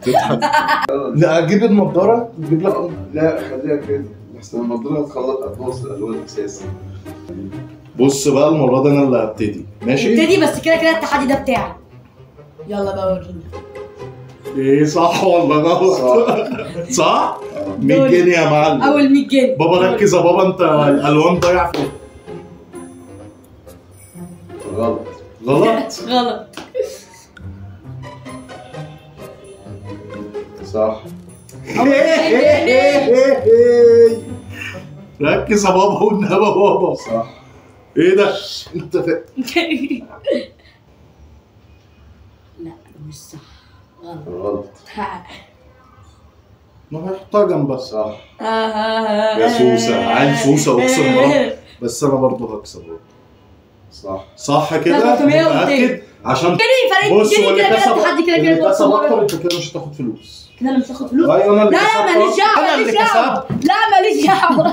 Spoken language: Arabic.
تضحك. لا اجيب النضاره تجيب لك. لا خليها كده احسن النضاره هتبوظ الالوان اساسا. بص بقى المره دي انا اللي هبتدي. ماشي ابتدي بس كده كده التحدي ده بتاعي. يلا بقى وريني. ايه صح ولا غلط؟ صح 100 جنيه يا معلم. اول 100 جنيه. بابا ركز يا بابا، انت الالوان ضايعه فين؟ غلط غلط غلط. صح. ركز يا بابا والنبي يا بابا. صح. ايه ده؟ انت لا مش صح. غلط. غلط. ما هيحطها جنبها. صح. يا سوسه عيل سوسه اقسم بالله. بس انا برضه هكسب. صح. صح كده؟ متأكد؟ عشان بص هو اللي كسب اكتر انت كده مش هتاخد فلوس. كده انا مش هاخد فلوس. ايوه انا اللي لا كسبت. ماليش دعوه. انا اللي كسبت. لا ماليش دعوه.